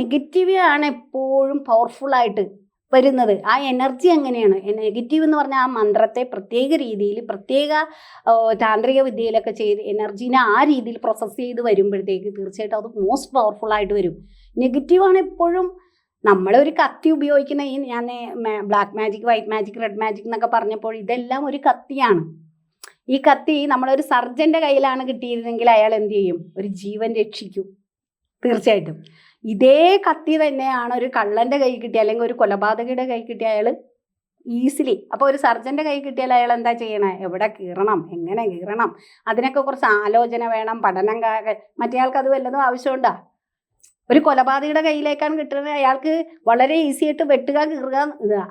Negative ആണ് എപ്പോഴും പവർഫുള്ളായിട്ട് വരുന്നത്. ആ എനർജി എങ്ങനെയാണ് നെഗറ്റീവ് എന്ന് പറഞ്ഞാൽ ആ മന്ത്രത്തെ പ്രത്യേക രീതിയിൽ പ്രത്യേക താന്ത്രിക വിദ്യയിലൊക്കെ ചെയ്ത് എനർജീനെ ആ രീതിയിൽ പ്രോസസ്സ് ചെയ്ത് വരുമ്പോഴത്തേക്ക് തീർച്ചയായിട്ടും അത് മോസ്റ്റ് പവർഫുള്ളായിട്ട് വരും. നെഗറ്റീവാണ് എപ്പോഴും. നമ്മളൊരു കത്തി ഉപയോഗിക്കുന്ന ഞാൻ black magic, white magic, red magic എന്നൊക്കെ പറഞ്ഞപ്പോൾ ഇതെല്ലാം ഒരു കത്തിയാണ്. ഈ കത്തി നമ്മളൊരു സർജൻ്റെ കയ്യിലാണ് കിട്ടിയിരുന്നെങ്കിൽ അയാൾ എന്ത് ചെയ്യും? ഒരു ജീവൻ രക്ഷിക്കും തീർച്ചയായിട്ടും. ഇതേ കത്തി തന്നെയാണ് ഒരു കള്ളൻ്റെ കൈ കിട്ടിയ അല്ലെങ്കിൽ ഒരു കൊലപാതകയുടെ കൈ കിട്ടിയ അയാൾ ഈസിലി. അപ്പോൾ ഒരു സർജൻ്റെ കൈ കിട്ടിയാൽ അയാൾ എന്താ ചെയ്യണേ? എവിടെ കീറണം, എങ്ങനെ കീറണം, അതിനൊക്കെ കുറച്ച് ആലോചന വേണം, പഠനം. മറ്റേ ആൾക്ക് അത് വല്ലതും ആവശ്യമുണ്ടോ? ഒരു കൊലപാതകയുടെ കയ്യിലേക്കാണ് കിട്ടുന്നത്, അയാൾക്ക് വളരെ ഈസി ആയിട്ട് വെട്ടുക, കീറുക.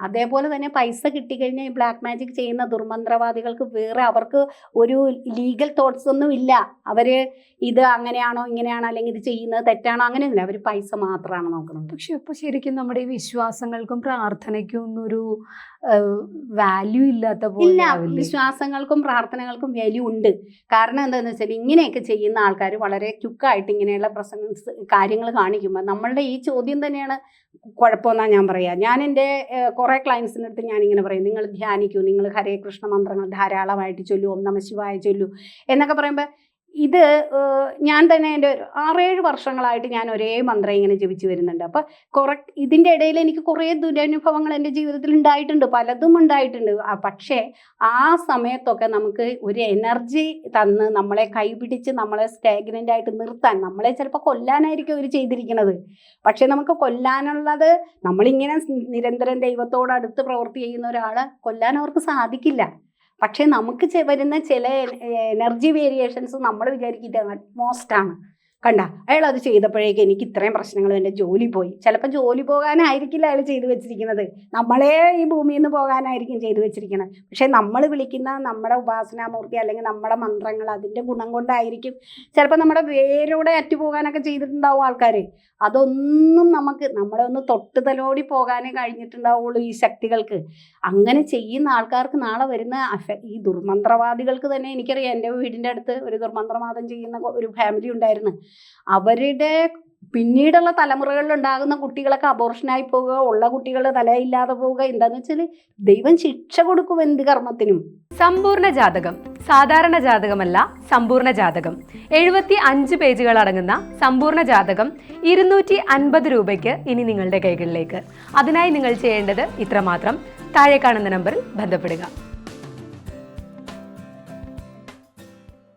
അതേപോലെ തന്നെ പൈസ കിട്ടിക്കഴിഞ്ഞാൽ ഈ ബ്ലാക്ക് മാജിക് ചെയ്യുന്ന ദുർമന്ത്രവാദികൾക്ക് വേറെ അവർക്ക് ഒരു ലീഗൽ തോട്ട്സ് ഒന്നും ഇല്ല. അവർ ഇത് അങ്ങനെയാണോ ഇങ്ങനെയാണോ അല്ലെങ്കിൽ ഇത് ചെയ്യുന്നത് തെറ്റാണോ അങ്ങനെയൊന്നുമില്ല. അവർ പൈസ മാത്രമാണ് നോക്കുന്നത്. പക്ഷെ ഇപ്പോൾ ശരിക്കും നമ്മുടെ ഈ വിശ്വാസങ്ങൾക്കും പ്രാർത്ഥനയ്ക്കും ഒന്നൊരു വാല്യൂ ഇല്ലാത്ത ഇല്ല. വിശ്വാസങ്ങൾക്കും പ്രാർത്ഥനകൾക്കും വാല്യൂ ഉണ്ട്. കാരണം എന്താണെന്ന് വെച്ചാൽ ഇങ്ങനെയൊക്കെ ചെയ്യുന്ന ആൾക്കാർ വളരെ ക്യുക്കായിട്ട് ഇങ്ങനെയുള്ള കാര്യങ്ങൾ കാണിക്കുമ്പോൾ നമ്മളുടെ ഈ ചോദ്യം തന്നെയാണ് കുഴപ്പമെന്നാണ് ഞാൻ പറയുക. ഞാൻ എൻ്റെ കുറേ ക്ലയൻസിൻ്റെ അടുത്ത് ഞാനിങ്ങനെ പറയും, നിങ്ങൾ ധ്യാനിക്കൂ, നിങ്ങൾ ഹരേ കൃഷ്ണ മന്ത്രങ്ങൾ ധാരാളമായിട്ട് ചൊല്ലൂ, ഓം നമഃ ശിവായ ചൊല്ലൂ എന്നൊക്കെ പറയുമ്പോൾ ഇത് ഞാൻ തന്നെ എൻ്റെ 6-7 വർഷങ്ങളായിട്ട് ഞാൻ ഒരേ മന്ത്രം ഇങ്ങനെ ജപിച്ച് വരുന്നുണ്ട്. അപ്പോൾ ഇതിൻ്റെ ഇടയിൽ എനിക്ക് കുറേ ദുരനുഭവങ്ങൾ എൻ്റെ ജീവിതത്തിൽ ഉണ്ടായിട്ടുണ്ട്, പലതും ഉണ്ടായിട്ടുണ്ട്. പക്ഷേ ആ സമയത്തൊക്കെ നമുക്ക് ഒരു എനർജി തന്ന് നമ്മളെ കൈപിടിച്ച് നമ്മളെ സ്റ്റാഗ്നൻ്റ് ആയിട്ട് നിർത്താൻ, നമ്മളെ ചിലപ്പോൾ കൊല്ലാനായിരിക്കും അവർ ചെയ്തിരിക്കുന്നത്. പക്ഷേ നമുക്ക് കൊല്ലാനുള്ളത്, നമ്മളിങ്ങനെ നിരന്തരം ദൈവത്തോടടുത്ത് പ്രവൃത്തി ചെയ്യുന്ന ഒരാളെ കൊല്ലാൻ അവർക്ക് സാധിക്കില്ല. പക്ഷേ നമുക്ക് വരുന്ന ചില എനർജി വേരിയേഷൻസ് നമ്മൾ വിചാരിക്കും ഇത് അറ്റ്മോസ്റ്റാണ്. കണ്ട അയാൾ അത് ചെയ്തപ്പോഴേക്കും എനിക്ക് ഇത്രയും പ്രശ്നങ്ങൾ, എൻ്റെ ജോലി പോയി. ചിലപ്പോൾ ജോലി പോകാനായിരിക്കില്ല അയാൾ ചെയ്തു വെച്ചിരിക്കുന്നത്, നമ്മളെ ഈ ഭൂമിയിൽ നിന്ന് പോകാനായിരിക്കും ചെയ്തു വെച്ചിരിക്കുന്നത്. പക്ഷേ നമ്മൾ വിളിക്കുന്ന നമ്മുടെ ഉപാസനാമൂർത്തി അല്ലെങ്കിൽ നമ്മുടെ മന്ത്രങ്ങൾ അതിൻ്റെ ഗുണം കൊണ്ടായിരിക്കും ചിലപ്പോൾ നമ്മുടെ വേരോടെ അറ്റുപോകാനൊക്കെ ചെയ്തിട്ടുണ്ടാവും ആൾക്കാർ. അതൊന്നും നമ്മളെ ഒന്ന് തൊട്ട് തലോടി പോകാനേ കഴിഞ്ഞിട്ടുണ്ടാവുള്ളൂ ഈ ശക്തികൾക്ക്. അങ്ങനെ ചെയ്യുന്ന ആൾക്കാർക്ക് നാളെ വരുന്ന ഈ ദുർമന്ത്രവാദികൾക്ക് തന്നെ, എനിക്കറിയാം എൻ്റെ വീടിൻ്റെ അടുത്ത് ഒരു ദുർമന്ത്രവാദം ചെയ്യുന്ന ഒരു ഫാമിലി ഉണ്ടായിരുന്നു. അവരുടെ പിന്നീടുള്ള തലമുറകളിൽ ഉണ്ടാകുന്ന കുട്ടികളൊക്കെ അബോർഷനായി പോവുക, ഉള്ള കുട്ടികൾ തലയില്ലാതെ പോവുക. എന്താന്ന് വെച്ചാൽ ദൈവം ശിക്ഷ കൊടുക്കും എന്ത് കർമ്മത്തിനും. സമ്പൂർണ്ണ ജാതകം സാധാരണ ജാതകമല്ല, സമ്പൂർണ്ണ ജാതകം 75 പേജുകൾ അടങ്ങുന്ന സമ്പൂർണ്ണ ജാതകം 250 രൂപയ്ക്ക് ഇനി നിങ്ങളുടെ കൈകളിലേക്ക്. അതിനായി നിങ്ങൾ ചെയ്യേണ്ടത് ഇത്രമാത്രം: താഴെ കാണുന്ന നമ്പറിൽ ബന്ധപ്പെടുക.